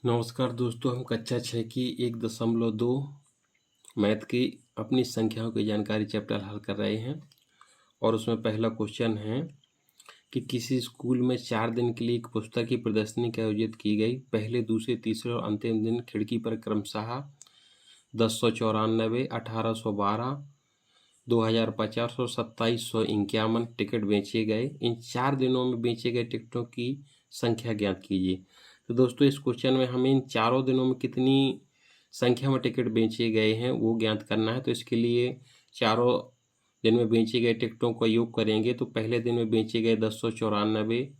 नमस्कार दोस्तों, हम कक्षा 6 की 1.2 मैथ की अपनी संख्याओं की जानकारी चैप्टर हल कर रहे हैं। और उसमें पहला क्वेश्चन है कि किसी स्कूल में 4 दिन के लिए एक पुस्तक की प्रदर्शनी का आयोजित की गई। पहले, दूसरे, तीसरे और अंतिम दिन खिड़की पर क्रमशः 1094, 1812, 2050 और 2751 टिकट बेचे गए। इन 4 दिनों में बेचे गए टिकटों की संख्या ज्ञात कीजिए। तो दोस्तों, इस क्वेश्चन में हमें इन चारों दिनों में कितनी संख्या में टिकट बेचे गए हैं वो ज्ञात करना है। तो इसके लिए चारों दिन में बेचे गए टिकटों का योग करेंगे। तो पहले दिन में बेचे गए 1094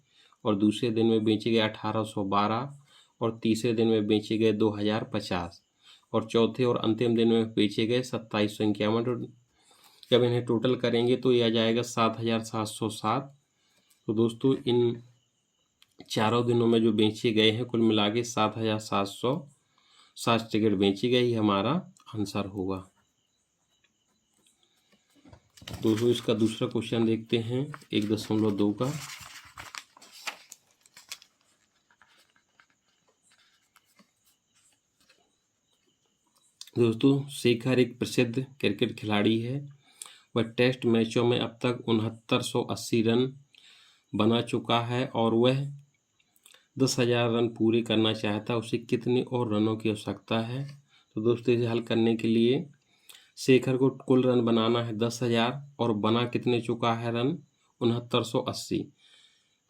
और दूसरे दिन में बेचे गए 1812 और तीसरे दिन में बेचे गए 2050 और चौथे और अंतिम दिन में बेचे गए 2751। जब इन्हें टोटल करेंगे तो यह आ जाएगा 7707। तो दोस्तों, इन चारों दिनों में जो बेचे गए हैं कुल मिला के 7707 टिकट बेची गई, हमारा आंसर होगा। दोस्तों, इसका दूसरा क्वेश्चन देखते हैं 1.2 का। दोस्तों, शेखर एक प्रसिद्ध क्रिकेट खिलाड़ी है। वह टेस्ट मैचों में अब तक 6980 रन बना चुका है और वह 10,000 रन पूरे करना चाहता है। उसे कितने और रनों की आवश्यकता है? तो दोस्तों, इसे हल करने के लिए शेखर को कुल रन बनाना है 10,000 और बना कितने चुका है रन 6980।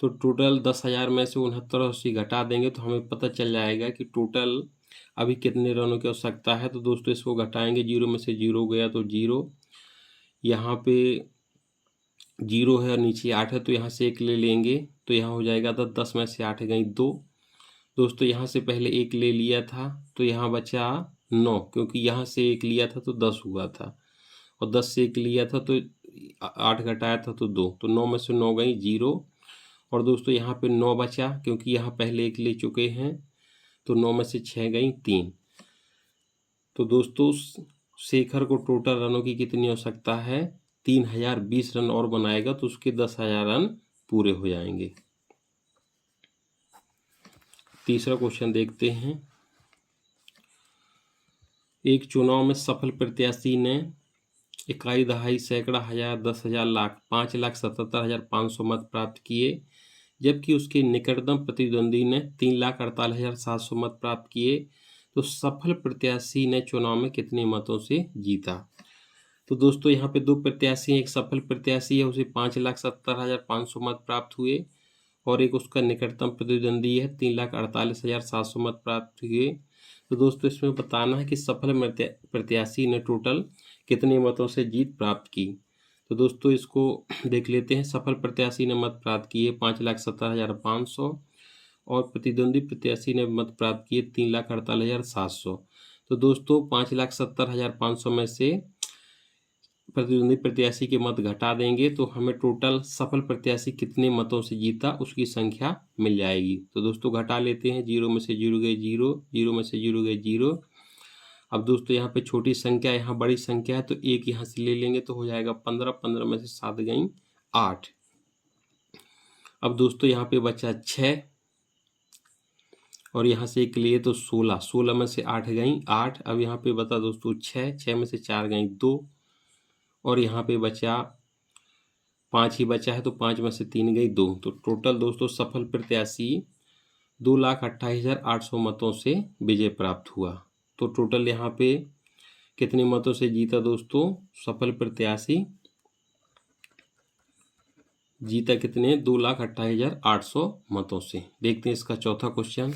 तो टोटल 10,000 में से 6980 घटा देंगे तो हमें पता चल जाएगा कि टोटल अभी कितने रनों की आवश्यकता है। तो दोस्तों, इसको घटाएंगे, 0 में से 0 गया तो 0, यहाँ पे 0 है और नीचे 8 है तो यहाँ से 1 ले लेंगे तो यहाँ हो जाएगा 10। 10 में से 8 गई 2। दोस्तों, यहाँ से पहले 1 ले लिया था तो यहाँ बचा 9, क्योंकि यहाँ से 1 लिया था तो 10 हुआ था और 10 से 1 लिया था तो 8 घटाया था तो 2, तो 9 में से 9 गई 0। और दोस्तों, यहाँ पे 9 बचा क्योंकि यहाँ पहले 1 ले चुके हैं तो 9 में से 6 गई 3। तो दोस्तों, शेखर को टोटल रनों की कितनी आवश्यकता है? 3020 रन और बनाएगा तो उसके 10,000 रन पूरे हो जाएंगे। तीसरा क्वेश्चन देखते हैं। एक चुनाव में सफल प्रत्याशी ने इकाई, दहाई, सैकड़ा, हजार, 10,000, लाख, 5,77,500 मत प्राप्त किए, जबकि उसके निकटतम प्रतिद्वंदी ने 3,48,700 मत प्राप्त किए। तो सफल प्रत्याशी ने चुनाव में कितने मतों से जीता? तो दोस्तों, यहाँ पे 2 प्रत्याशी हैं। एक सफल प्रत्याशी है, उसे 5,70,500 मत प्राप्त हुए और एक उसका निकटतम प्रतिद्वंदी है, 3,48,700 मत प्राप्त हुए। तो दोस्तों, इसमें बताना है कि सफल प्रत्याशी ने टोटल कितने मतों से जीत प्राप्त की। तो दोस्तों, इसको देख लेते हैं। सफल प्रत्याशी ने मत प्राप्त किए 5,70,500 और प्रतिद्वंदी प्रत्याशी ने मत प्राप्त किए 3,48,700। तो दोस्तों, 5,70,500 में से प्रतिद्वंदी प्रत्याशी के मत घटा देंगे तो हमें टोटल सफल प्रत्याशी कितने मतों से जीता उसकी संख्या मिल जाएगी। तो दोस्तों, घटा लेते हैं। 0 में से 0 गए 0, 0 में से 0 गए 0। अब दोस्तों, यहाँ पे छोटी संख्या, यहाँ बड़ी संख्या है तो 1 यहाँ से ले लेंगे तो हो जाएगा 15। 15 में से 7 गई 8। अब दोस्तों, यहाँ पे बचा 6 और यहाँ से 1 लिए तो 16। 16 में से 8 गई 8। अब यहाँ पे बता दोस्तों 6, 6 में से 4 गई 2 और यहाँ पे बचा 5 ही बचा है तो 5 में से 3 गई 2। तो टोटल दोस्तों सफल प्रत्याशी 2,28,800 मतों से विजय प्राप्त हुआ। तो टोटल यहाँ पे कितने मतों से जीता दोस्तों? सफल प्रत्याशी जीता कितने? 2,28,800 मतों से। देखते हैं इसका चौथा क्वेश्चन।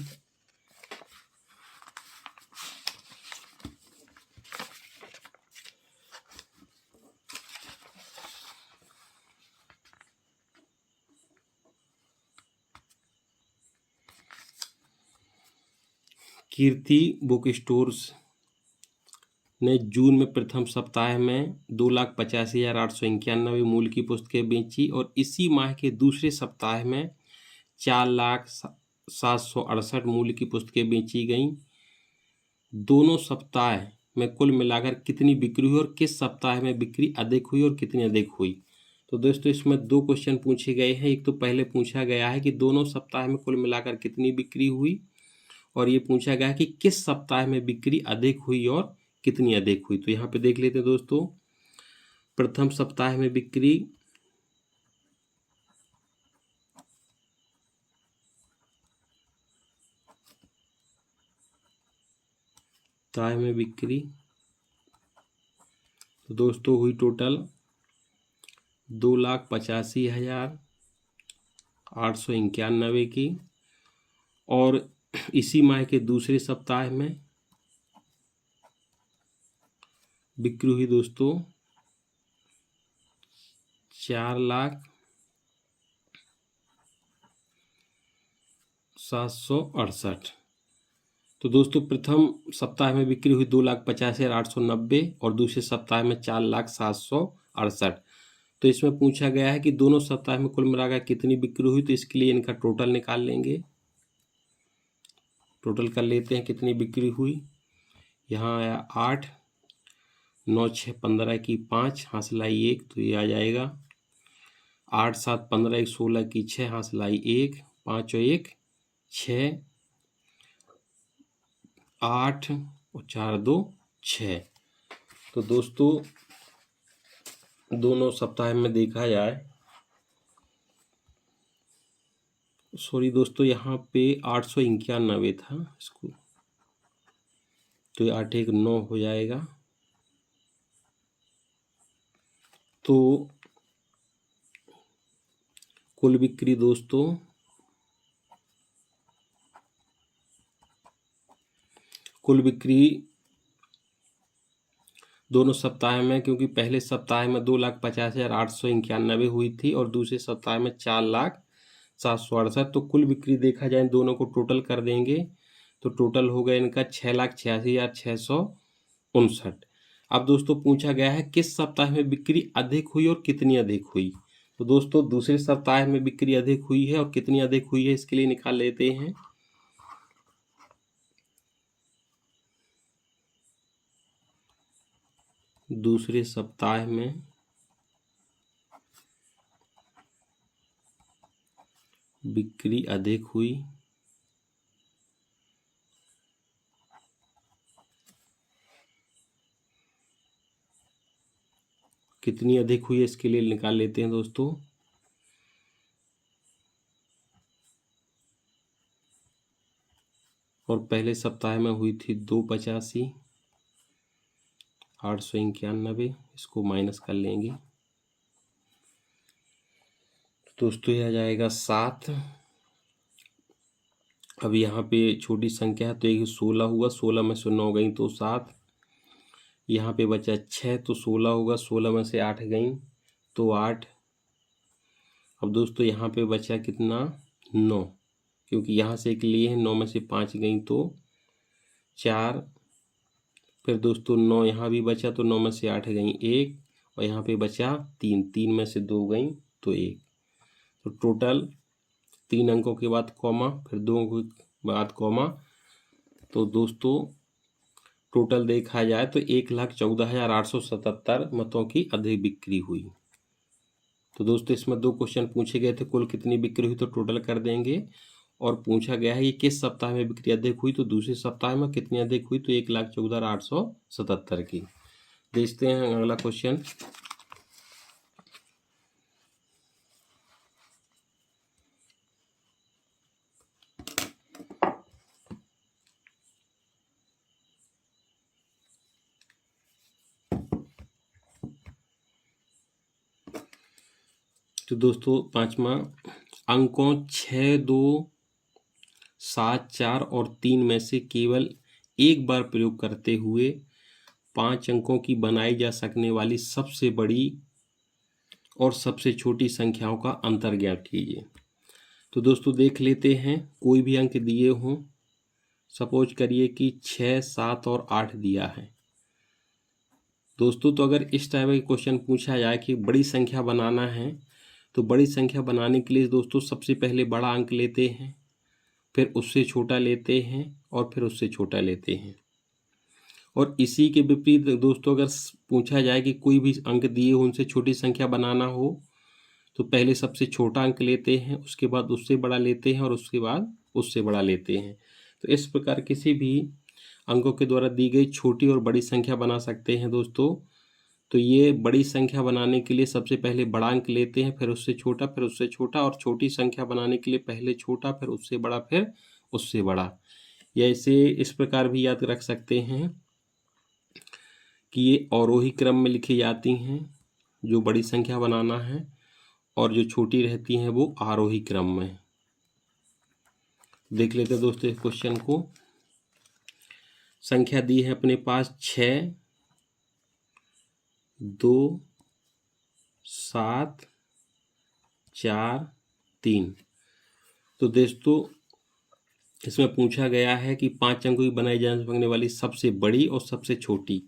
कीर्ति बुक स्टोर्स ने जून में प्रथम सप्ताह में 2,85,891 मूल्य की पुस्तकें बेची और इसी माह के दूसरे सप्ताह में 4,07,68 मूल्य की पुस्तकें बेची गईं। दोनों सप्ताह में कुल मिलाकर कितनी बिक्री हुई और किस सप्ताह में बिक्री अधिक हुई और कितनी अधिक हुई? तो दोस्तों, इसमें 2 क्वेश्चन पूछे गए हैं। एक तो पहले पूछा गया है कि दोनों सप्ताह में कुल मिलाकर कितनी बिक्री हुई और ये पूछा गया कि किस सप्ताह में बिक्री अधिक हुई और कितनी अधिक हुई। तो यहाँ पे देख लेते हैं दोस्तों, प्रथम सप्ताह में बिक्री तो दोस्तों हुई टोटल 2,85,891 की। और इसी माह के दूसरे सप्ताह में बिक्री हुई दोस्तों 4,07,68। तो दोस्तों प्रथम सप्ताह में बिक्री हुई 2,85,890 और दूसरे सप्ताह में 4,07,68। तो इसमें पूछा गया है कि दोनों सप्ताह में कुल मिलाकर कितनी बिक्री हुई। तो इसके लिए इनका टोटल निकाल लेंगे। टोटल कर लेते हैं कितनी बिक्री हुई। यहाँ आया 8, 9 6 15 की 5 हासिलाई 1, तो ये आ जाएगा 8 7 15 16 की 6 हासिलाई 1, 5 और 1 6, 8 और 4 2 6। तो दोस्तों दोनों सप्ताह में देखा जाए, सॉरी दोस्तों यहाँ पे 891 था इसको, तो 8 1 9 हो जाएगा। तो कुल बिक्री दोस्तों दोनों सप्ताह में, क्योंकि पहले सप्ताह में 2,50,891 हुई थी और दूसरे सप्ताह में 4,07,68। तो कुल बिक्री देखा जाए दोनों को टोटल कर देंगे तो टोटल हो गया इनका 6,86,659। अब दोस्तों पूछा गया है किस सप्ताह में बिक्री अधिक हुई और कितनी अधिक हुई। तो दोस्तों दूसरे सप्ताह में बिक्री अधिक हुई है और कितनी अधिक हुई है इसके लिए निकाल लेते हैं। दूसरे सप्ताह में बिक्री अधिक हुई कितनी अधिक हुई है इसके लिए निकाल लेते हैं दोस्तों। और पहले सप्ताह में हुई थी 2,85,891, इसको माइनस कर लेंगे तो दोस्तों यह आ जाएगा 7। अब यहाँ पे छोटी संख्या है तो एक 16 हुआ, 16 में से 9 गई तो 7। यहाँ पे बचा 6 तो 16 होगा, 16 में से 8 गई तो 8। अब दोस्तों यहाँ पे बचा कितना 9, क्योंकि यहाँ से एक लिए हैं, 9 में से 5 गई तो 4। फिर दोस्तों 9 यहाँ भी बचा तो 9 में से 8 गई 1 और यहाँ पे बचा 3, 3 में से 2 गई तो 1। तो टोटल 3 अंकों के बाद कॉमा, फिर 2 अंकों के बाद कॉमा। तो दोस्तों टोटल देखा जाए तो 1,14,877 मतों की अधिक बिक्री हुई। तो दोस्तों इसमें 2 क्वेश्चन पूछे गए थे, कुल कितनी बिक्री हुई तो टोटल कर देंगे। और पूछा गया है कि किस सप्ताह में बिक्री अधिक हुई, तो दूसरे सप्ताह में कितनी अधिक हुई, तो 1,14,877 की। देखते हैं अगला क्वेश्चन। तो दोस्तों पांचवा, अंकों 6 2 7 4 और 3 में से केवल एक बार प्रयोग करते हुए 5 अंकों की बनाई जा सकने वाली सबसे बड़ी और सबसे छोटी संख्याओं का अंतर ज्ञात कीजिए। तो दोस्तों देख लेते हैं, कोई भी अंक दिए हों, सपोज करिए कि 6 7 और 8 दिया है दोस्तों। तो अगर इस टाइप का क्वेश्चन पूछा जाए कि बड़ी संख्या बनाना है, तो बड़ी संख्या बनाने के लिए दोस्तों सबसे पहले बड़ा अंक लेते हैं, फिर उससे छोटा लेते हैं और फिर उससे छोटा लेते हैं। और इसी के विपरीत दोस्तों अगर पूछा जाए कि कोई भी अंक दिए हो उनसे छोटी संख्या बनाना हो, तो पहले सबसे छोटा अंक लेते हैं, उसके बाद उससे बड़ा लेते हैं और उसके बाद उससे बड़ा लेते हैं। तो इस प्रकार किसी भी अंकों के द्वारा दी गई छोटी और बड़ी संख्या बना सकते हैं दोस्तों। तो ये बड़ी संख्या बनाने के लिए सबसे पहले बड़ा अंक लेते हैं, फिर उससे छोटा, फिर उससे छोटा, और छोटी संख्या बनाने के लिए पहले छोटा, फिर उससे बड़ा, फिर उससे बड़ा। या इसे इस प्रकार भी याद रख सकते हैं कि ये अवरोही क्रम में लिखी जाती हैं जो बड़ी संख्या बनाना है, और जो छोटी रहती हैं वो आरोही क्रम में। देख लेते हैं दोस्तों इस क्वेश्चन को। संख्या दी है अपने पास 6, 2, 7, 4, 3। तो दोस्तों इसमें पूछा गया है कि 5 अंकों की बनाई जा सकने वाली सबसे बड़ी और सबसे छोटी।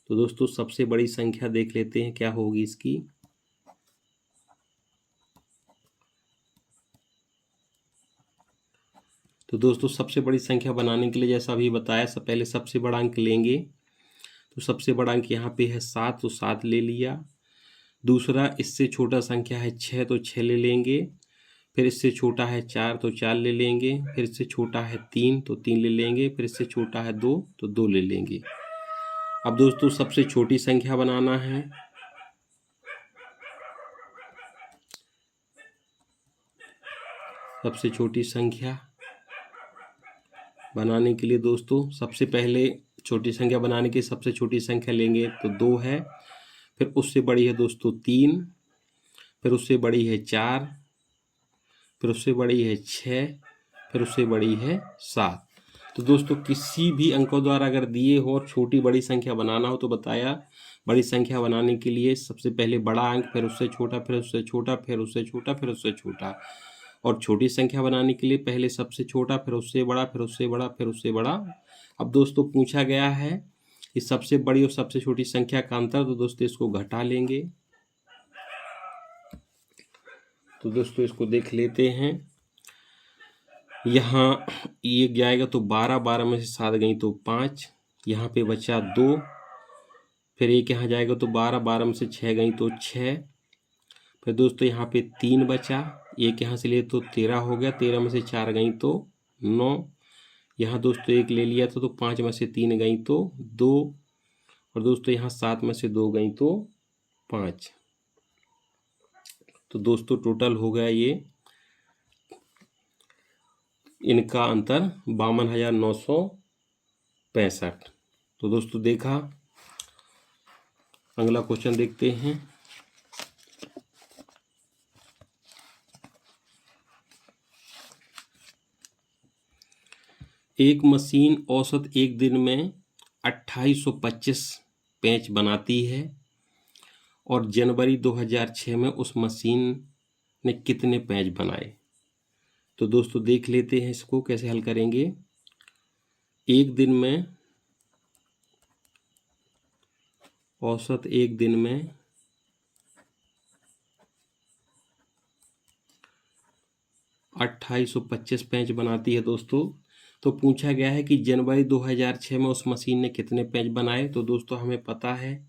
तो दोस्तों सबसे बड़ी संख्या देख लेते हैं क्या होगी इसकी। तो दोस्तों सबसे बड़ी संख्या बनाने के लिए जैसा अभी बताया, पहले सबसे बड़ा अंक लेंगे। तो सबसे बड़ा अंक यहाँ पे है 7, तो 7 ले लिया। दूसरा इससे छोटा संख्या है 6, तो 6 ले लेंगे। फिर इससे छोटा है 4, तो 4 ले लेंगे। फिर इससे छोटा है 3, तो 3 ले लेंगे। फिर इससे छोटा है 2, तो 2 ले लेंगे। अब दोस्तों सबसे छोटी संख्या बनाना है। सबसे छोटी संख्या बनाने के लिए दोस्तों सबसे पहले छोटी संख्या बनाने की सबसे छोटी संख्या लेंगे तो 2 है। फिर उससे बड़ी है दोस्तों 3, फिर उससे बड़ी है 4, फिर उससे बड़ी है 6, फिर उससे बड़ी है 7। तो दोस्तों किसी भी अंकों द्वारा अगर दिए हो और छोटी बड़ी संख्या बनाना हो तो बताया, बड़ी संख्या बनाने के लिए सबसे पहले बड़ा अंक, फिर उससे छोटा, फिर उससे छोटा, फिर उससे छोटा, फिर उससे छोटा। और छोटी संख्या बनाने के लिए पहले सबसे छोटा, फिर उससे बड़ा, फिर उससे बड़ा, फिर उससे बड़ा। अब दोस्तों पूछा गया है कि सबसे बड़ी और सबसे छोटी संख्या का अंतर, तो दोस्तों इसको घटा लेंगे। तो दोस्तों इसको देख लेते हैं। यहाँ एक जाएगा तो 12, 12 में से 7 गई तो 5, यहाँ पे बचा 2। फिर एक यहाँ जाएगा तो 12, 12 में से 6 गई तो 6। फिर दोस्तों यहाँ पे 3 बचा, एक यहाँ से ले तो 13 हो गया, 13 में से 4 गई तो 9। यहाँ दोस्तों एक ले लिया था तो 5 में से 3 गई तो 2। और दोस्तों यहाँ 7 में से 2 गई तो 5। तो दोस्तों टोटल हो गया ये, इनका अंतर 52,965। तो दोस्तों देखा। अगला क्वेश्चन देखते हैं। एक मशीन औसत एक दिन में 2825 पेंच बनाती है और जनवरी 2006 में उस मशीन ने कितने पेंच बनाए। तो दोस्तों देख लेते हैं इसको कैसे हल करेंगे। एक दिन में औसत एक दिन में 2825 पेंच बनाती है दोस्तों। तो पूछा गया है कि जनवरी 2006 में उस मशीन ने कितने पेंच बनाए। तो दोस्तों हमें पता है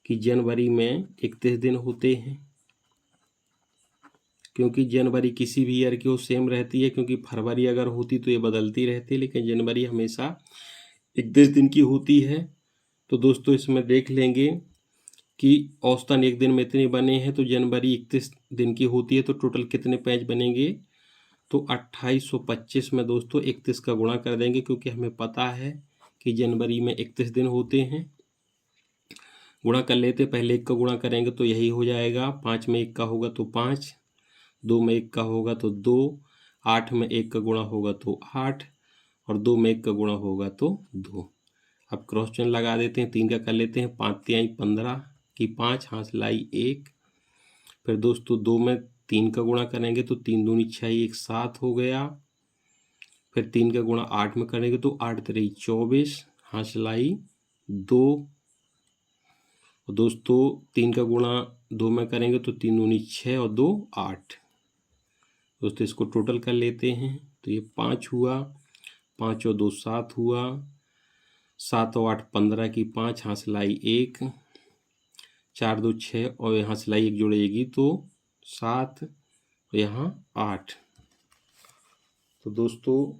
कि जनवरी में 31 दिन होते हैं, क्योंकि जनवरी किसी भी ईयर की वो सेम रहती है, क्योंकि फरवरी अगर होती तो ये बदलती रहती है, लेकिन जनवरी हमेशा 31 दिन की होती है। तो दोस्तों इसमें देख लेंगे कि औसतन एक दिन में इतने बने हैं, तो जनवरी 31 दिन की होती है, तो टोटल कितने पेंच बनेंगे। तो 2825 में दोस्तों 31 का गुणा कर देंगे, क्योंकि हमें पता है कि जनवरी में 31 दिन होते हैं। गुणा कर लेते, पहले 1 का गुणा करेंगे तो यही हो जाएगा। 5 में 1 का होगा तो 5, 2 में 1 का होगा तो 2, 8 में 1 का गुणा होगा तो 8, और 2 में 1 का गुणा होगा तो 2। अब क्रॉस चिन्ह लगा देते हैं, 3 का कर लेते हैं। 5 तिहाई 15 की 5, हाथ लाई 1। फिर दोस्तों 2 में 3 का गुणा करेंगे तो 3 दूनी 6, 1 7 हो गया। फिर 3 का गुणा 8 में करेंगे तो 8 3 24, हाथ लाई 2। दोस्तों 3 का गुणा 2 में करेंगे तो 3 दूनी 6 और 2 8। दोस्तों इसको टोटल कर लेते हैं तो ये 5 हुआ, 5 और 2 7 हुआ, 7 और 8 15 की 5, यहाँ से लाई 1, 4 2 6 और यहाँ से लाई 1 जोड़ेगी तो 7 और यहाँ 8। तो दोस्तों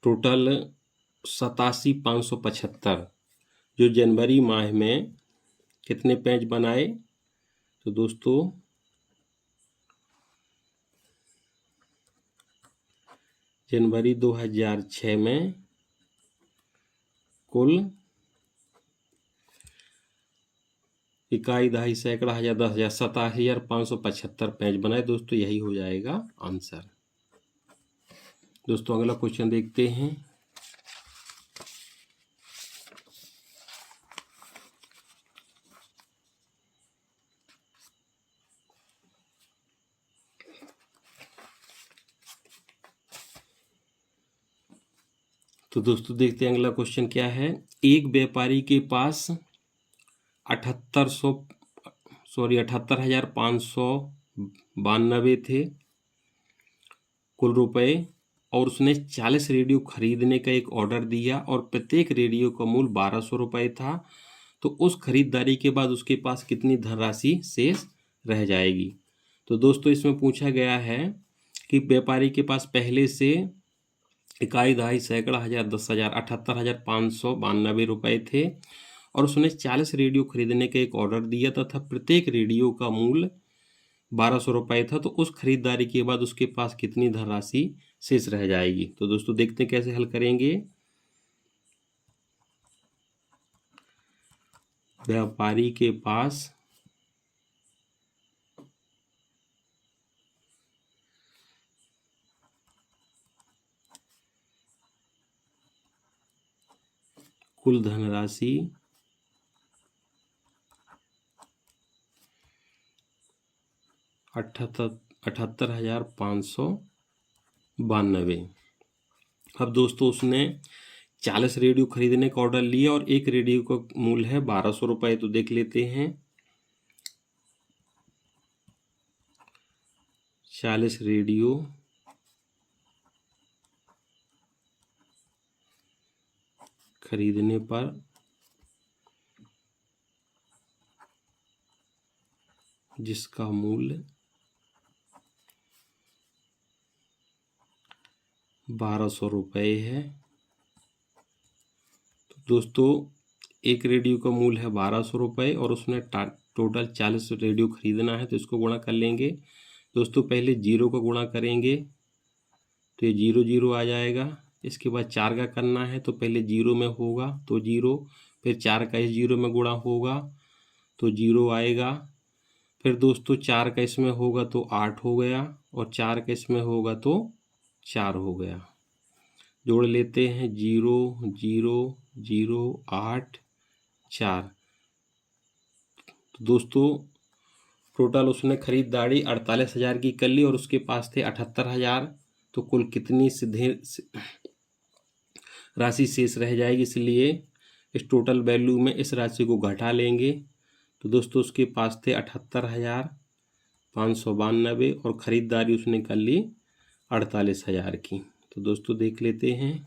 टोटल 87,575। जो जनवरी माह में कितने पेज बनाए? तो दोस्तों जनवरी 2006 में कुल इकाई, दहाई, सैकड़ा, हजार, 10,000, 87,575 पेज बनाए। दोस्तों यही हो जाएगा आंसर। दोस्तों अगला क्वेश्चन देखते हैं। तो दोस्तों देखते हैं अगला क्वेश्चन क्या है। एक व्यापारी के पास 78,592 थे कुल रुपए, और उसने 40 रेडियो खरीदने का एक ऑर्डर दिया और प्रत्येक रेडियो का मूल्य 1,200 रुपये था। तो उस खरीदारी के बाद उसके पास कितनी धनराशि शेष रह जाएगी? तो दोस्तों इसमें पूछा गया है कि व्यापारी के पास पहले से इकाई, दहाई, सैकड़ा, हजार, 10,000, 78,592 रुपये थे, और उसने 40 रेडियो खरीदने का एक ऑर्डर दिया तथा प्रत्येक रेडियो का मूल्य 1,200 रुपये था। तो उस खरीदारी के बाद उसके पास कितनी धनराशि शेष रह जाएगी? तो दोस्तों देखते हैं कैसे हल करेंगे। व्यापारी के पास कुल धनराशि 78,592। अब दोस्तों उसने 40 रेडियो खरीदने का ऑर्डर लिया और एक रेडियो का मूल्य है 1,200 रुपये। तो देख लेते हैं। 40 रेडियो खरीदने पर जिसका मूल्य 1,200 रुपये है। तो दोस्तों एक रेडियो का मूल्य है 1,200 रुपये और उसने टोटल 40 रेडियो खरीदना है, तो इसको गुणा कर लेंगे। दोस्तों पहले 0 का गुणा करेंगे तो ये 0 0 आ जाएगा। इसके बाद 4 का करना है तो पहले 0 में होगा तो 0, फिर 4 का इस 0 में गुणा होगा तो 0 आएगा। फिर दोस्तों 4 का इसमें होगा तो 8 हो गया, और 4 का इसमें होगा तो 4 हो गया। जोड़ लेते हैं 0 0 0 8 4। तो दोस्तों टोटल उसने खरीदारी 48,000 की कर ली और उसके पास थे 78,000। तो कुल कितनी राशि शेष रह जाएगी? इसलिए इस टोटल वैल्यू में इस राशि को घटा लेंगे। तो दोस्तों उसके पास थे 78,592 और ख़रीदारी उसने कर ली 48,000 की। तो दोस्तों देख लेते हैं।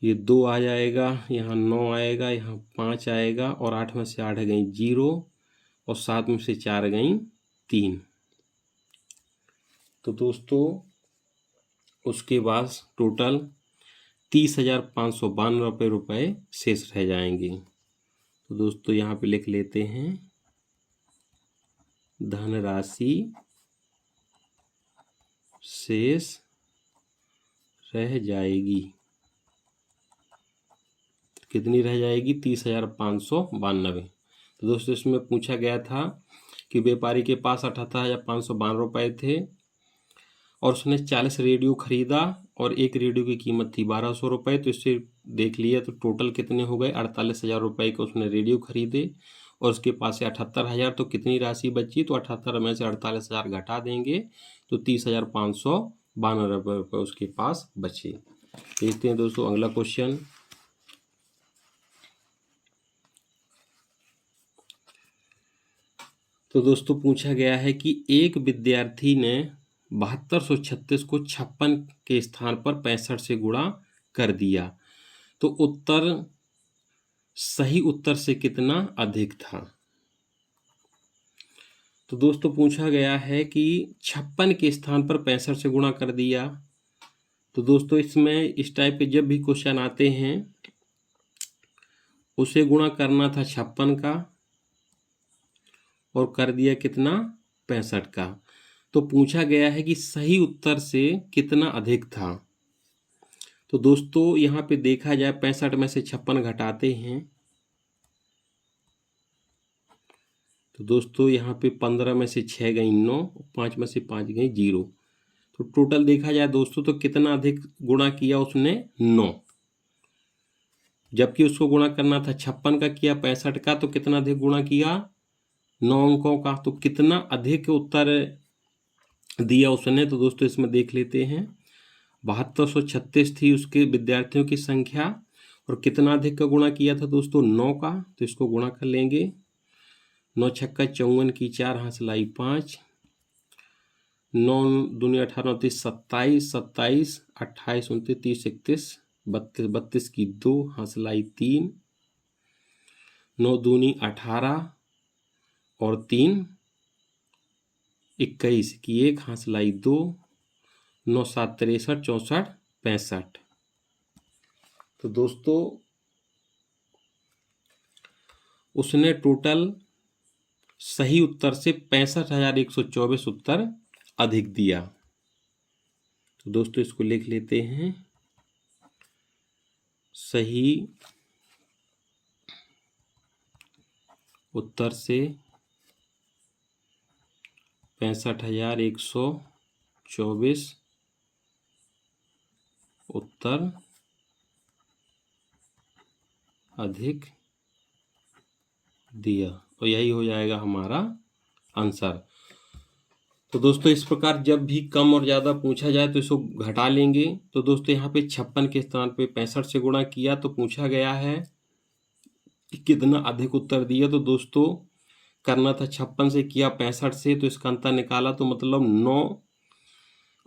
ये 2 आ जाएगा, यहाँ 9 आएगा, यहाँ 5 आएगा, और 8 में से 8 गई 0 और 7 में से 4 गई 3। तो दोस्तों उसके पास टोटल 30,592 रुपये शेष रह जाएंगे। तो दोस्तों यहाँ पे लिख लेते हैं धनराशि शेष रह जाएगी। कितनी रह जाएगी? 30,592। तो दोस्तों इसमें पूछा गया था कि व्यापारी के पास 78,592 रुपये थे और उसने 40 रेडियो खरीदा और एक रेडियो की कीमत थी 1,200 रुपये। तो इससे देख लिया तो टोटल कितने हो गए? 48,000 रुपये के उसने रेडियो खरीदे और उसके पास से 78,000। तो कितनी राशि बची? तो 78 में से 48,000 घटा देंगे तो 30,592 रुपये उसके पास बचे। देखते हैं दोस्तों अगला क्वेश्चन। तो दोस्तों पूछा गया है कि एक विद्यार्थी ने 7236 को 56 के स्थान पर 65 से गुणा कर दिया, तो उत्तर सही उत्तर से कितना अधिक था? तो दोस्तों पूछा गया है कि 56 के स्थान पर 65 से गुणा कर दिया, तो दोस्तों इसमें इस टाइप के जब भी क्वेश्चन आते हैं, उसे गुणा करना था 56 का और कर दिया कितना 65 का। तो पूछा गया है कि सही उत्तर से कितना अधिक था। तो दोस्तों यहाँ पे देखा जाए 65 में से 56 घटाते हैं, तो दोस्तों यहाँ पे 15 में से 6 गई 9, 5 में से 5 गई 0। तो टोटल देखा जाए दोस्तों तो कितना अधिक गुणा किया उसने 9, जबकि उसको गुणा करना था 56 का, किया 65 का, तो कितना अधिक गुणा किया 9 अंकों का। तो कितना अधिक उत्तर दिया उसने, तो दोस्तों इसमें देख लेते हैं। 7236 थी उसके विद्यार्थियों की संख्या, और कितना अधिक का गुणा किया था दोस्तों 9 का। तो इसको गुणा कर लेंगे, 9 छक्का 54 की 4 हाथ लाई 5, 9 दूनी 18 29 27, 27 28 29 30 31 32, 32 की 2 हाथ लाई 3, 9 दूनी 18 और 3 21 की 1 हाथ लाई 2, 9 7 63 64 65। तो दोस्तों उसने टोटल सही उत्तर से 65,124 उत्तर अधिक दिया। तो दोस्तों इसको लिख लेते हैं, सही उत्तर से 65,124 उत्तर अधिक दिया, और यही हो जाएगा हमारा आंसर। तो दोस्तों इस प्रकार जब भी कम और ज़्यादा पूछा जाए तो इसको घटा लेंगे। तो दोस्तों यहाँ पे 56 के स्थान पे 65 से गुणा किया, तो पूछा गया है कि कितना अधिक उत्तर दिया। तो दोस्तों करना था 56 से, किया 65 से, तो इसका अंतर निकाला, तो मतलब 9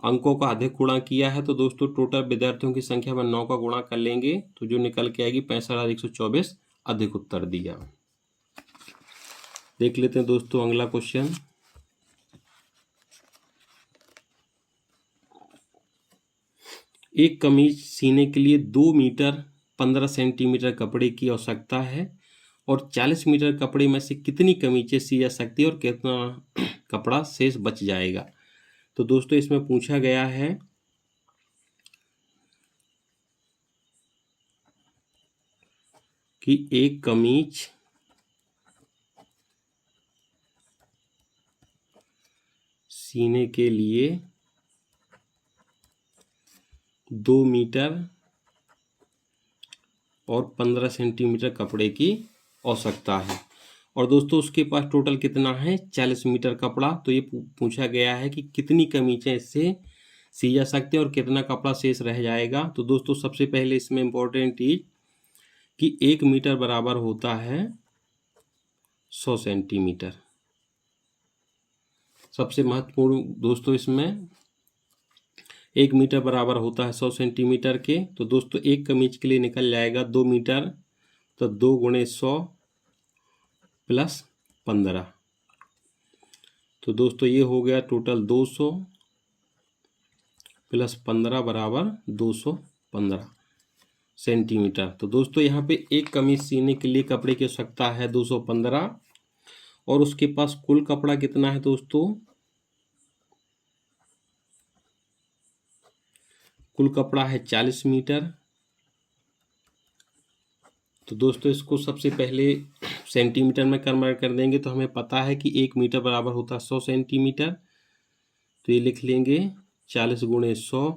अंकों का अधिक गुणा किया है। तो दोस्तों टोटल विद्यार्थियों की संख्या में 9 का गुणा कर लेंगे, तो जो निकल के आएगी 65,124 अधिक उत्तर दिया। देख लेते हैं दोस्तों अगला क्वेश्चन। एक कमीज सीने के लिए 2 मीटर 15 सेंटीमीटर कपड़े की आवश्यकता है, और 40 मीटर कपड़े में से कितनी कमीजें सी जा सकती है और कितना कपड़ा शेष बच जाएगा। तो दोस्तों इसमें पूछा गया है कि एक कमीज सीने के लिए 2 मीटर और 15 सेंटीमीटर कपड़े की आवश्यकता है, और दोस्तों उसके पास टोटल कितना है 40 मीटर कपड़ा। तो ये पूछा गया है कि कितनी कमीजें इससे सी जा सकते हैं और कितना कपड़ा शेष रह जाएगा। तो दोस्तों सबसे पहले इसमें इम्पोर्टेंट चीज कि 1 मीटर बराबर होता है 100 सेंटीमीटर। सबसे महत्वपूर्ण दोस्तों इसमें 1 मीटर बराबर होता है 100 सेंटीमीटर के। तो दोस्तों एक कमीज के लिए निकल जाएगा 2 मीटर, तो 2 गुणे 100 प्लस 15। तो दोस्तों ये हो गया टोटल 200 प्लस 15 बराबर 215 सेंटीमीटर। तो दोस्तों यहाँ पे एक कमीज सीने के लिए कपड़े की आवश्यकता है 215, और उसके पास कुल कपड़ा कितना है दोस्तों, कुल कपड़ा है 40 मीटर। तो दोस्तों इसको सबसे पहले सेंटीमीटर में कन्वर्ट कर देंगे, तो हमें पता है कि 1 मीटर बराबर होता है 100 सेंटीमीटर। तो ये लिख लेंगे 40 गुणे 100,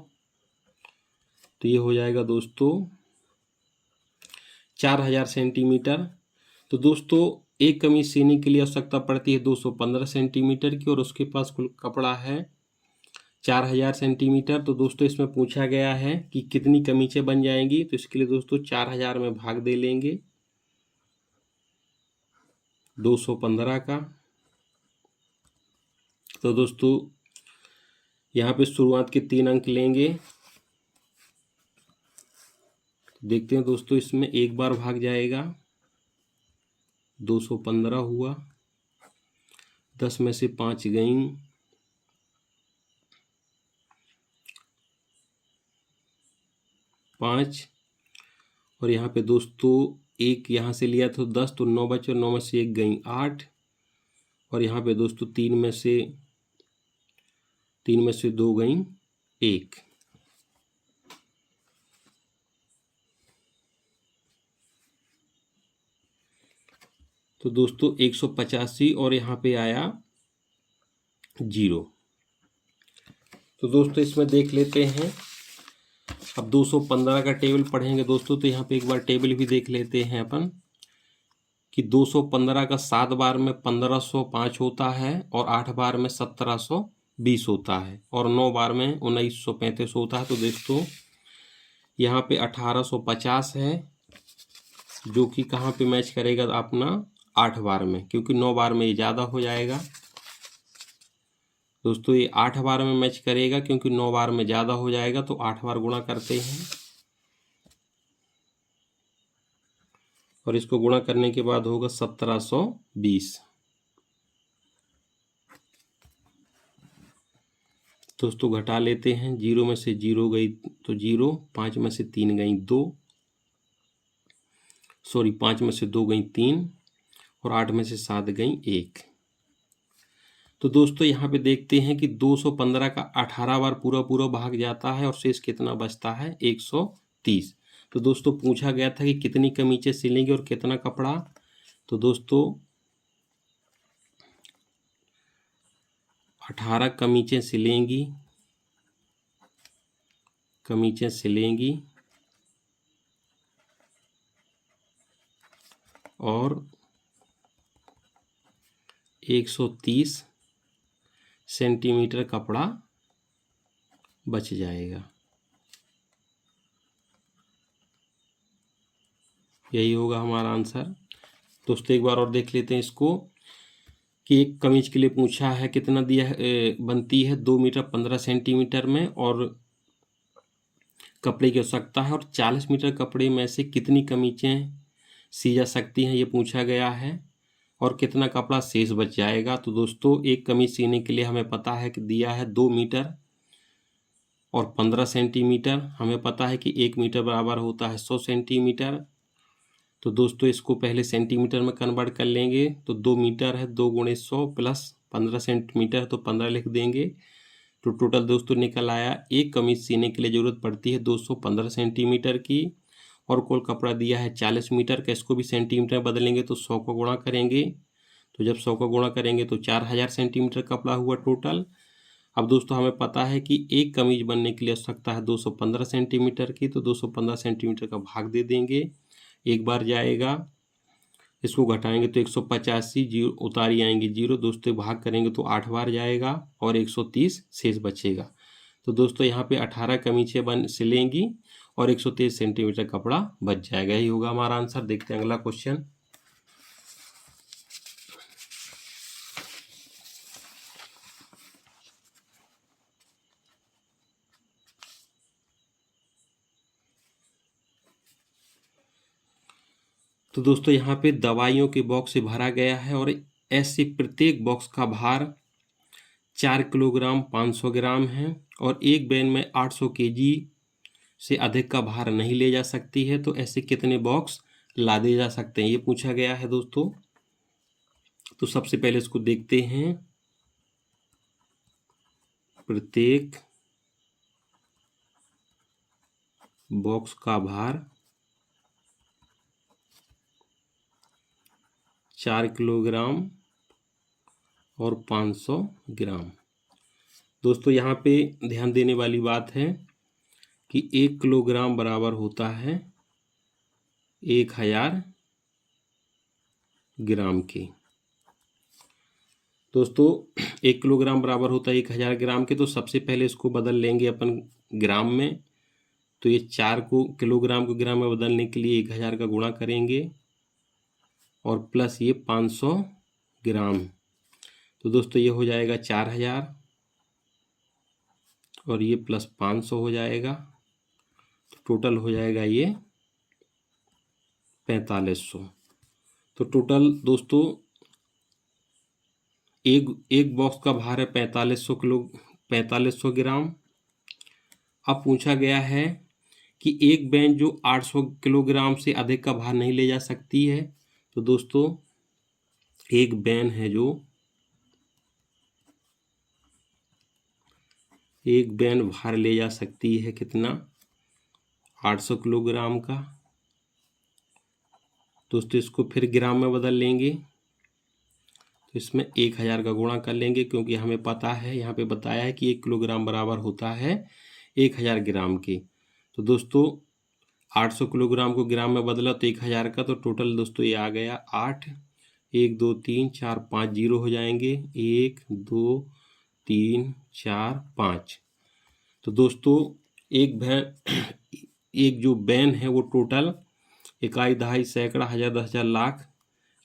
तो ये हो जाएगा दोस्तों 4000 सेंटीमीटर। तो दोस्तों एक कमीज सीने के लिए आवश्यकता पड़ती है 215 सेंटीमीटर की, और उसके पास कुल कपड़ा है 4000 सेंटीमीटर। तो दोस्तों इसमें पूछा गया है कि कितनी कमीजें बन जाएंगी। तो इसके लिए दोस्तों 4000 में भाग दे लेंगे 215 का। तो दोस्तों यहाँ पे शुरुआत के 3 अंक लेंगे। देखते हैं दोस्तों इसमें एक बार भाग जाएगा, 215 हुआ, 10 में से 5 गई, 5 और यहाँ पे दोस्तों 1 यहाँ से लिया तो 10, तो 9 बचे, 9 में से 1 गई 8 और यहाँ पे दोस्तों 3 में से 2 गई 1। तो दोस्तों 185 और यहाँ पे आया 0। तो दोस्तों इसमें देख लेते हैं, अब 215 का टेबल पढ़ेंगे दोस्तों, तो यहाँ पे एक बार टेबल भी देख लेते हैं अपन कि 215 का 7 बार में 1505 होता है और 8 बार में 1720 होता है और 9 बार में 1935 होता है। तो दोस्तों यहाँ पे 1850 है जो कि कहाँ पे मैच करेगा अपना 8 बार में, क्योंकि 9 बार में ये ज़्यादा हो जाएगा। दोस्तों ये 8 बार में मैच करेगा क्योंकि 9 बार में ज़्यादा हो जाएगा, तो 8 बार गुणा करते हैं और इसको गुणा करने के बाद होगा 1720। दोस्तों घटा लेते हैं, 0 में से 0 गई तो 0, 5 में से 3 गई 2, 5 में से 2 गई 3 और 8 में से 7 गई 1। तो दोस्तों यहाँ पे देखते हैं कि 215 का 18 बार पूरा पूरा भाग जाता है और शेष कितना बचता है 130। तो दोस्तों पूछा गया था कि कितनी कमीजें सिलेंगी और कितना कपड़ा। तो दोस्तों 18 कमीजें सिलेंगी और 130 सेंटीमीटर कपड़ा बच जाएगा। यही होगा हमारा आंसर। दोस्तों एक बार और देख लेते हैं इसको कि एक कमीज के लिए पूछा है कितना दिया है, बनती है 2 मीटर 15 सेंटीमीटर में और कपड़े की आवश्यकता है और 40 मीटर कपड़े में से कितनी कमीजें सी जा सकती हैं, ये पूछा गया है और कितना कपड़ा शेष बच जाएगा। तो दोस्तों एक कमीज सीने के लिए हमें पता है कि दिया है 2 मीटर और 15 सेंटीमीटर, हमें पता है कि 1 मीटर बराबर होता है 100 सेंटीमीटर। तो दोस्तों इसको पहले सेंटीमीटर में कन्वर्ट कर लेंगे, तो 2 मीटर है 2 गुणे 100 प्लस 15 सेंटीमीटर तो 15 लिख देंगे। तो टोटल दोस्तों निकल आया, एक कमीज सीने के लिए ज़रूरत पड़ती है 215 सेंटीमीटर की और कुल कपड़ा दिया है 40 मीटर का। इसको भी सेंटीमीटर बदलेंगे तो 100 को गुणा करेंगे, तो जब 100 को गुणा करेंगे तो 4000 सेंटीमीटर कपड़ा हुआ टोटल। अब दोस्तों हमें पता है कि एक कमीज बनने के लिए आवश्यकता है 215 सेंटीमीटर की, तो 215 सेंटीमीटर का भाग दे देंगे, एक बार जाएगा, इसको घटाएंगे तो 185, जीरो उतारी आएंगी 0, दोस्तों भाग करेंगे तो 8 बार जाएगा और 130 शेष बचेगा। तो दोस्तों यहाँ पे 18 कमीजें सिलेंगी और 130 सेंटीमीटर कपड़ा बच जाएगा। यही होगा हमारा आंसर। देखते हैं अगला क्वेश्चन। तो दोस्तों यहाँ पे दवाइयों के बॉक्स से भरा गया है और ऐसे प्रत्येक बॉक्स का भार 4 किलोग्राम 500 ग्राम है और एक वैन में 800 केजी से अधिक का भार नहीं ले जा सकती है। तो ऐसे कितने बॉक्स लादे जा सकते हैं, ये पूछा गया है दोस्तों। तो सबसे पहले इसको देखते हैं, प्रत्येक बॉक्स का भार 4 किलोग्राम और 500 ग्राम। दोस्तों यहाँ पे ध्यान देने वाली बात है कि 1 किलोग्राम बराबर होता है 1000 ग्राम के। दोस्तों 1 किलोग्राम बराबर होता है 1000 ग्राम के, तो सबसे पहले इसको बदल लेंगे अपन ग्राम में। तो ये 4 को किलोग्राम को ग्राम में बदलने के लिए 1000 का गुणा करेंगे और प्लस ये 500 ग्राम। तो दोस्तों ये हो जाएगा 4000 और ये प्लस 500 हो जाएगा, तो टोटल हो जाएगा ये 4500। तो टोटल दोस्तों एक बॉक्स का भार है 4500 ग्राम। अब पूछा गया है कि एक बैन जो 800 किलोग्राम से अधिक का भार नहीं ले जा सकती है। तो दोस्तों एक बैन है जो एक बैन भार ले जा सकती है कितना, 800 किलोग्राम का। दोस्तों इसको फिर ग्राम में बदल लेंगे, तो इसमें 1000 का गुणा कर लेंगे, क्योंकि हमें पता है यहाँ पे बताया है कि 1 किलोग्राम बराबर होता है 1000 ग्राम के। तो दोस्तों 800 किलोग्राम को ग्राम में बदला तो 1000 का, तो टोटल दोस्तों ये आ गया 8, 1 2 3 4 5 जीरो हो जाएंगे, 1 2 3 4 5। तो दोस्तों एक जो बैन है वो टोटल इकाई, दहाई, सैकड़ा, हजार, 10,000, लाख,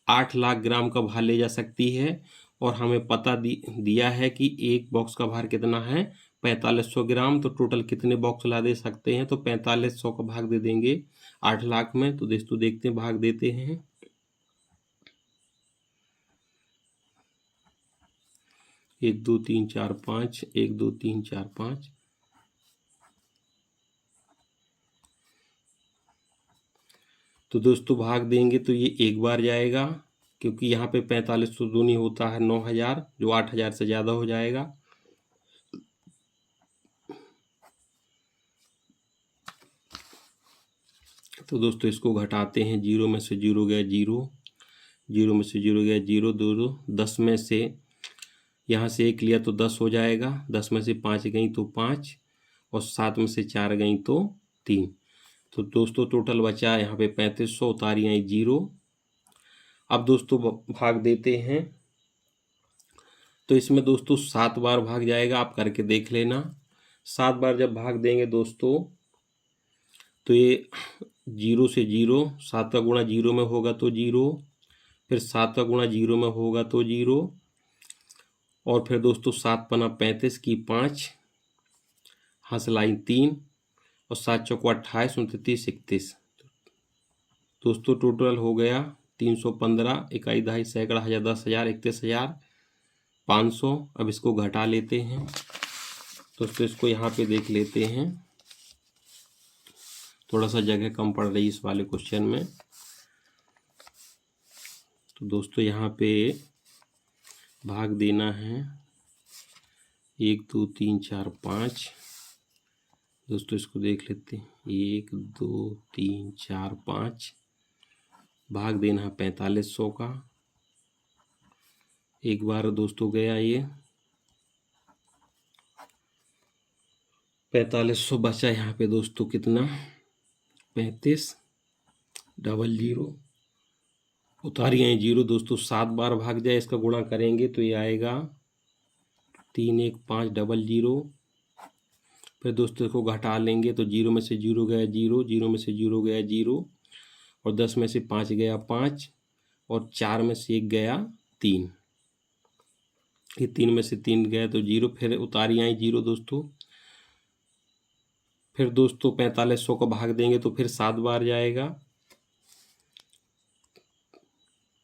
8 लाख ग्राम का भार ले जा सकती है। और हमें पता दिया है कि एक बॉक्स का भार कितना है, 4500 ग्राम। तो टोटल कितने बॉक्स ला दे सकते हैं, तो 4500 का भाग दे देंगे 8 लाख में। तो दोस्तों देखते हैं, भाग देते हैं। 1 2 3 4 5, 1 2 3 4 5। तो दोस्तों भाग देंगे तो ये एक बार जाएगा, क्योंकि यहाँ पे 4500 दूनी होता है 9000, जो 8000 से ज़्यादा हो जाएगा। तो दोस्तों इसको घटाते हैं, 0 में से 0 गया 0, 0 में से 0 गया 0, 2 2, 10 में से यहाँ से 1 लिया तो 10 हो जाएगा, 10 में से 5 गई तो 5, और 7 में से 4 गई तो 3। तो दोस्तों टोटल बचा यहाँ पे 3500, उतारी आई 0। अब दोस्तों भाग देते हैं, तो इसमें दोस्तों 7 बार भाग जाएगा, आप करके देख लेना। 7 बार जब भाग देंगे दोस्तों, तो ये 0 से 0, 7 का गुणा 0 में होगा तो 0, फिर 7 का गुणा 0 में होगा तो 0, और फिर दोस्तों 7 पना 35 की 5, हंसलाई 3, और 7 चौको 28, 29, 31। दोस्तों टोटल हो गया 315, इकाई, दहाई, सैकड़ा, हजार, 10,000, 31,500। अब इसको घटा लेते हैं। दोस्तों इसको यहाँ पे देख लेते हैं, थोड़ा सा जगह कम पड़ रही इस वाले क्वेश्चन में। तो दोस्तों यहाँ पे भाग देना है 1 2 3 4 5। दोस्तों इसको देख लेते हैं, 1 2 3 4 5, भाग देना है 4500 का। एक बार दोस्तों गया ये 4500, बचा यहाँ पे दोस्तों कितना, 35, 00, उतारी आई 0। दोस्तों 7 बार भाग जाए, इसका गुणा करेंगे तो ये आएगा 3 1 5 00। फिर दोस्तों इसको घटा लेंगे तो 0 में से 0 गया 0, 0 में से 0 गया 0, और 10 में से 5 गया 5, और 4 में से 1 गया 3, ये 3 में से 3 गया तो 0, फिर उतारी आई 0 दोस्तों। फिर दोस्तों 4500 को भाग देंगे तो फिर 7 बार जाएगा,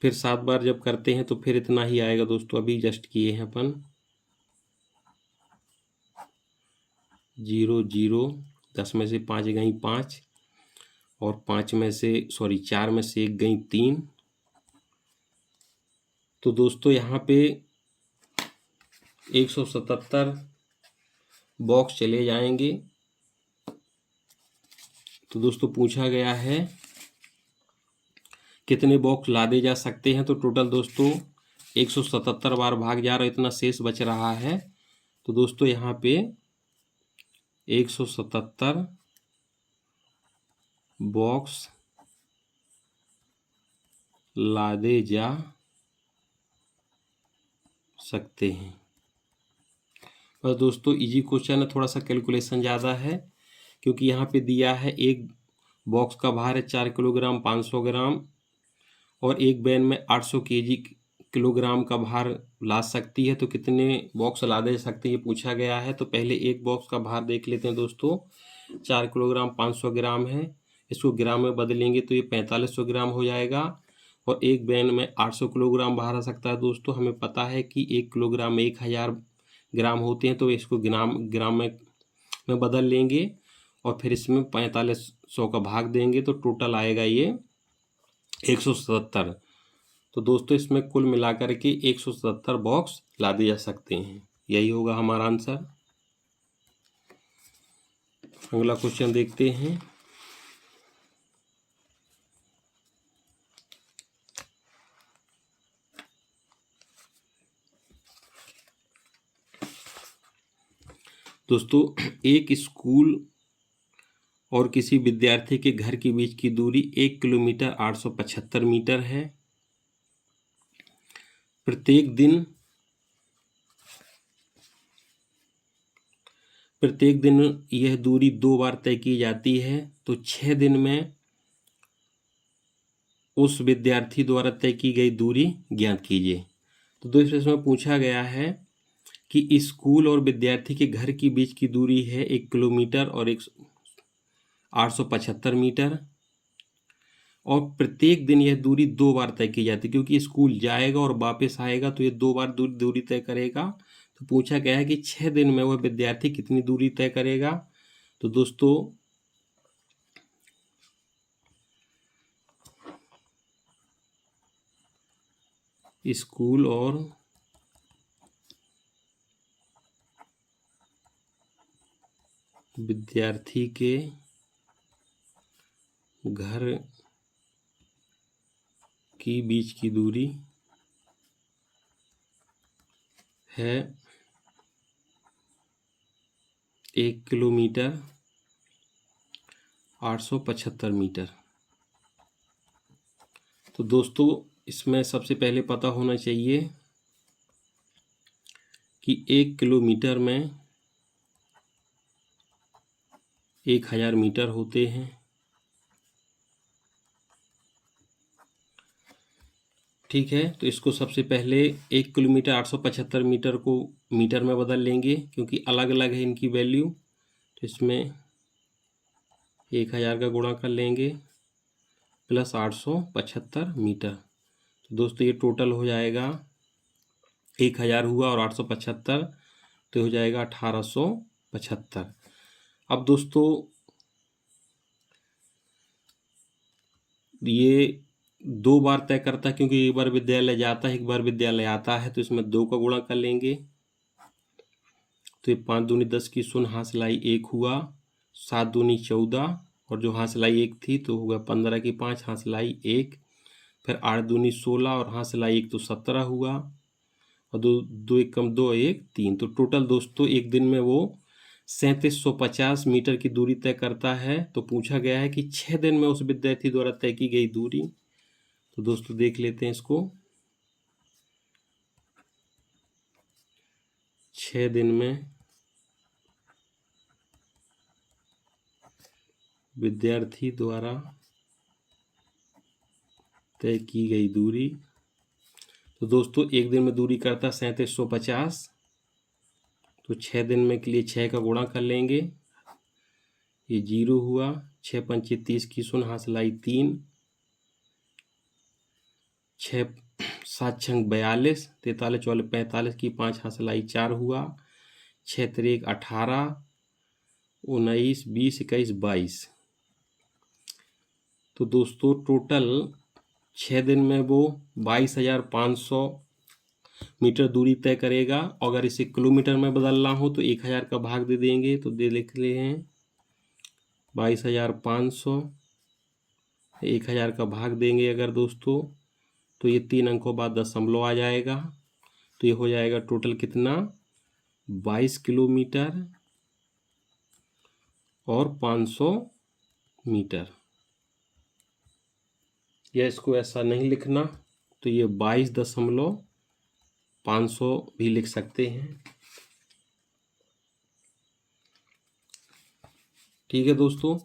फिर 7 बार जब करते हैं तो फिर इतना ही आएगा दोस्तों, अभी जस्ट किए हैं अपन 0 0, 10 में से 5 गई 5, और 4 में से 1 गई 3। तो दोस्तों यहाँ पे 177 बॉक्स चले जाएंगे। तो दोस्तों पूछा गया है कितने बॉक्स लादे जा सकते हैं, तो टोटल दोस्तों 177 बार भाग जा रहा है, इतना शेष बच रहा है। तो दोस्तों यहाँ पे 177 बॉक्स लादे जा सकते हैं। और दोस्तों इजी क्वेश्चन है, थोड़ा सा कैलकुलेशन ज़्यादा है, क्योंकि यहाँ पे दिया है एक बॉक्स का भार है 4 किलोग्राम 500 ग्राम, और एक बैन में 800 किलोग्राम का भार ला सकती है। तो कितने बॉक्स ला दे सकती है पूछा गया है। तो पहले एक बॉक्स का भार देख लेते हैं दोस्तों, 4 किलोग्राम 500 ग्राम है, इसको ग्राम में बदलेंगे तो ये 4500 ग्राम हो जाएगा। और एक बैन में 800 किलोग्राम भार आ सकता है दोस्तों, हमें पता है कि 1 किलोग्राम में 1000 ग्राम होते हैं, तो इसको ग्राम में बदल लेंगे। और फिर इसमें 4500 का भाग देंगे तो टोटल आएगा ये 177। तो दोस्तों इसमें कुल मिलाकर के 177 बॉक्स लादे जा सकते हैं। यही होगा हमारा आंसर। अगला क्वेश्चन देखते हैं। दोस्तों एक स्कूल और किसी विद्यार्थी के घर के बीच की दूरी 1 किलोमीटर 875 मीटर है। प्रत्येक दिन यह दूरी 2 बार तय की जाती है, तो 6 दिन में उस विद्यार्थी द्वारा तय की गई दूरी ज्ञात कीजिए। तो दोस्तों इसमें पूछा गया है कि स्कूल और विद्यार्थी के घर के बीच की दूरी है 1 किलोमीटर और 875 मीटर, और प्रत्येक दिन यह दूरी 2 बार तय की जाती है, क्योंकि स्कूल जाएगा और वापस आएगा तो ये 2 बार दूरी तय करेगा। तो पूछा गया है कि 6 दिन में वह विद्यार्थी कितनी दूरी तय करेगा। तो दोस्तों स्कूल और विद्यार्थी के घर की बीच की दूरी है 1 किलोमीटर 875 मीटर। तो दोस्तों इसमें सबसे पहले पता होना चाहिए कि 1 किलोमीटर में 1000 मीटर होते हैं। ठीक है, तो इसको सबसे पहले 1 किलोमीटर 875 मीटर को मीटर में बदल लेंगे, क्योंकि अलग अलग है इनकी वैल्यू। तो इसमें 1000 का गुणा कर लेंगे प्लस 875 मीटर। तो दोस्तों ये टोटल हो जाएगा 1000 हुआ और 875 तो हो जाएगा 1875। अब दोस्तों ये 2 बार तय करता है, क्योंकि एक बार विद्यालय जाता है एक बार विद्यालय आता है, तो इसमें 2 का गुणा कर लेंगे। तो ये 5 दूनी 10 की शून्य हाथ सिलाई 1 हुआ, 7 दूनी 14 और जो हाथ सिलाई 1 थी तो होगा 15 की 5 हाथ सिलाई 1, फिर 8 दूनी 16 और हाथ सिलाई 1 तो 17 हुआ, और 2 1 कम 2 1 3। तो टोटल दोस्तों एक दिन में वो 3750 मीटर की दूरी तय करता है। तो पूछा गया है कि 6 दिन में उस विद्यार्थी द्वारा तय की गई दूरी। तो दोस्तों देख लेते हैं इसको। 6 दिन में विद्यार्थी द्वारा तय की गई दूरी। तो दोस्तों एक दिन में दूरी करता 3750, तो 6 दिन में के लिए 6 का गुणा कर लेंगे, ये 0 हुआ, 6 पंचे 30 की शून्य हाथ सिलाई 3, 6 7 छंग 42, 43 44 45 की 5 हाथ सिलाई 4 हुआ, 6 3 18 19 20 21 22। तो दोस्तों टोटल 6 दिन में वो 22,500 मीटर दूरी तय करेगा। अगर इसे किलोमीटर में बदलना हो तो 1000 का भाग दे देंगे, तो दे लिख ले हैं 22,500, 1000 का भाग देंगे अगर दोस्तों, तो ये 3 अंकों बाद दशमलव आ जाएगा। तो ये हो जाएगा टोटल कितना 22 किलोमीटर और 500 मीटर। या इसको ऐसा नहीं लिखना, तो ये 22,500 भी लिख सकते हैं। ठीक है दोस्तों।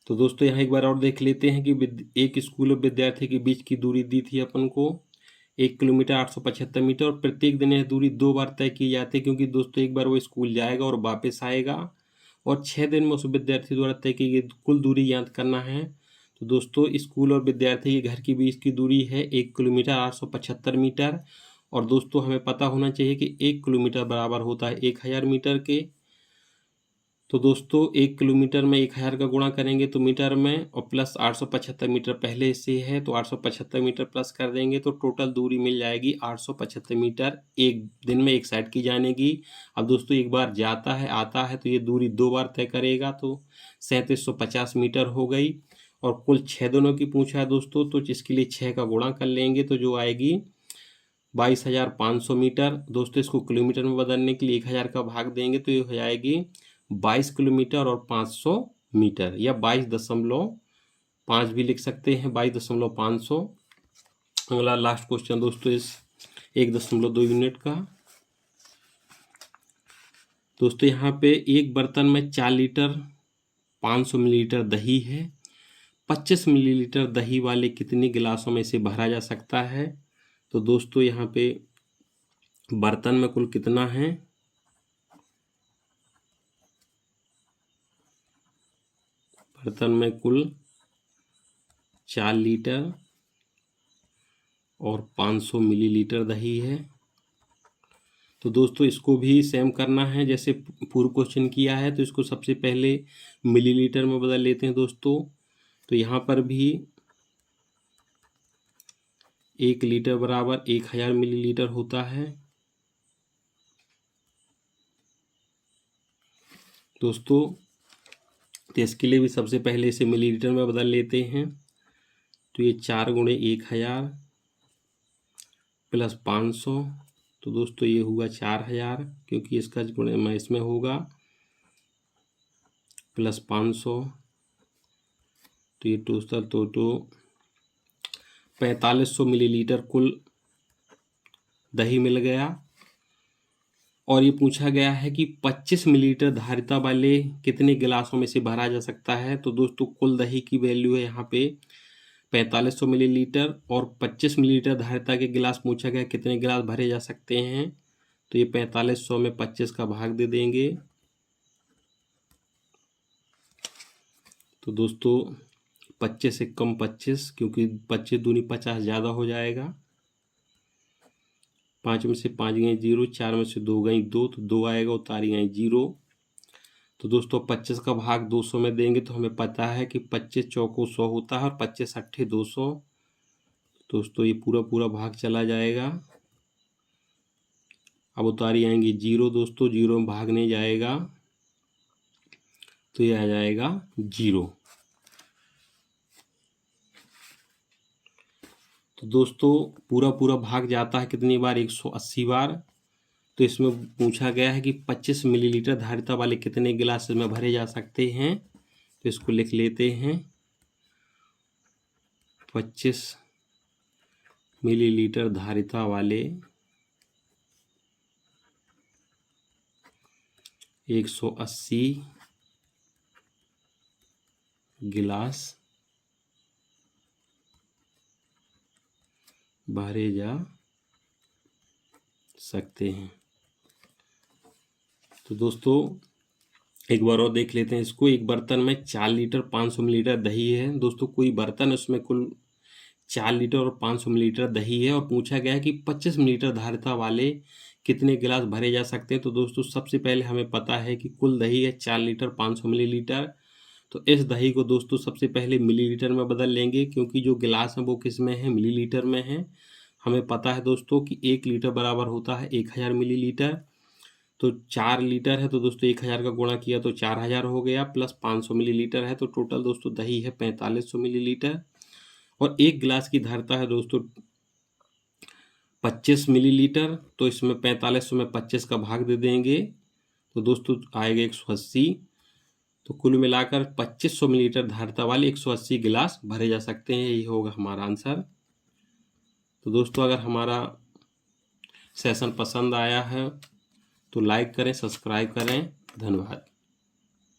तो दोस्तों यहाँ एक बार और देख लेते हैं कि एक स्कूल और विद्यार्थी के बीच की दूरी दी थी अपन को 1 किलोमीटर 875 मीटर, और प्रत्येक दिन यह दूरी 2 बार तय की जाती है, क्योंकि दोस्तों एक बार वो स्कूल जाएगा और वापस आएगा, और 6 दिन में उस विद्यार्थी द्वारा तय की गई कुल दूरी ज्ञात करना है। तो दोस्तों स्कूल और विद्यार्थी के घर के बीच की दूरी है 1 किलोमीटर 875 मीटर, और दोस्तों हमें पता होना चाहिए कि 1 किलोमीटर बराबर होता है 1000 मीटर के। तो दोस्तों 1 किलोमीटर में 1000 का गुणा करेंगे तो मीटर में, और प्लस 875 मीटर पहले से है तो 875 मीटर प्लस कर देंगे तो टोटल दूरी मिल जाएगी 875 मीटर, एक दिन में एक साइड की जाने की। अब दोस्तों एक बार जाता है आता है तो ये दूरी 2 बार तय करेगा तो 3750 मीटर हो गई। और कुल 6 दिनों की पूछा है दोस्तों, तो इसके लिए 6 का गुणा कर लेंगे तो जो आएगी 22,500 मीटर। दोस्तों इसको किलोमीटर में बदलने के लिए 1000 का भाग देंगे तो ये हो जाएगी 22 किलोमीटर और 500 मीटर, या 22.5 भी लिख सकते हैं, 22.500। अगला लास्ट क्वेश्चन दोस्तों इस 1.2 यूनिट का। दोस्तों यहाँ पे एक बर्तन में 4 लीटर 500 मिलीलीटर दही है, 25 मिलीलीटर दही वाले कितने गिलासों में इसे भरा जा सकता है? तो दोस्तों यहाँ पे बर्तन में कुल कितना है, बर्तन में कुल 4 लीटर और 500 मिलीलीटर दही है। तो दोस्तों इसको भी सेम करना है जैसे पूर्व क्वेश्चन किया है, तो इसको सबसे पहले मिलीलीटर में बदल लेते हैं दोस्तों। तो यहाँ पर भी 1 लीटर बराबर 1000 मिलीलीटर होता है। दोस्तों तो इसके लिए भी सबसे पहले इसे मिलीलीटर में बदल लेते हैं, तो ये 4 गुणे 1000 प्लस 500, तो दोस्तों ये हुआ 4000, क्योंकि इसका गुणे में इसमें होगा, प्लस 500, तो ये टोटल 4500 मिलीलीटर कुल दही मिल गया। और ये पूछा गया है कि 25 मिलीलीटर धारिता वाले कितने गिलासों में से भरा जा सकता है। तो दोस्तों कुल दही की वैल्यू है यहाँ पे 4500 मिलीलीटर, और 25 मिलीलीटर धारिता के गिलास पूछा गया कितने गिलास भरे जा सकते हैं। तो ये 4500 में 25 का भाग दे देंगे, तो दोस्तों 25 से कम 25, क्योंकि 25 दूनी 50 ज़्यादा हो जाएगा। 5 में से 5 गए 0, 4 में से 2 गई 2, तो 2 आएगा, उतारी गई 0। तो दोस्तों 25 का भाग 200 में देंगे तो हमें पता है कि 25 चौको 100 होता है और 25 अट्ठे 200। दोस्तों ये पूरा भाग चला जाएगा। अब उतारी आएंगे 0 दोस्तों, 0 में भाग नहीं जाएगा तो ये आ जाएगा 0। तो दोस्तों पूरा भाग जाता है कितनी बार, 180 बार। तो इसमें पूछा गया है कि 25 मिलीलीटर धारिता वाले कितने गिलास में भरे जा सकते हैं। तो इसको लिख लेते हैं, 25 मिलीलीटर धारिता वाले 180 गिलास भरे जा सकते हैं। तो दोस्तों एक बार और देख लेते हैं इसको। एक बर्तन में 4 लीटर 500 मिलीलीटर दही है। दोस्तों कोई बर्तन उसमें कुल 4 लीटर और 500 मिलीलीटर दही है, और पूछा गया है कि 25 मिलीलीटर धारिता वाले कितने गिलास भरे जा सकते हैं। तो दोस्तों सबसे पहले हमें पता है कि कुल दही है 4 लीटर 500 मिलीलीटर। तो इस दही को दोस्तों सबसे पहले मिलीलीटर में बदल लेंगे, क्योंकि जो गिलास है वो किस में है, मिलीलीटर में है। हमें पता है दोस्तों कि 1 लीटर बराबर होता है 1000 मिलीलीटर। तो 4 लीटर है तो दोस्तों 1000 का गुणा किया तो 4000 हो गया, प्लस 500 मिलीलीटर है तो टोटल दोस्तों दही है 4500 मिलीलीटर। और एक गिलास की धारिता है दोस्तों 25 मिलीलीटर, तो इसमें 4500 में 25 का भाग दे देंगे तो दोस्तों आएगा 180। तो कुल मिलाकर 2500 मिलीलीटर धारिता वाले 180 गिलास भरे जा सकते हैं। यही होगा हमारा आंसर। तो दोस्तों अगर हमारा सेशन पसंद आया है तो लाइक करें, सब्सक्राइब करें। धन्यवाद।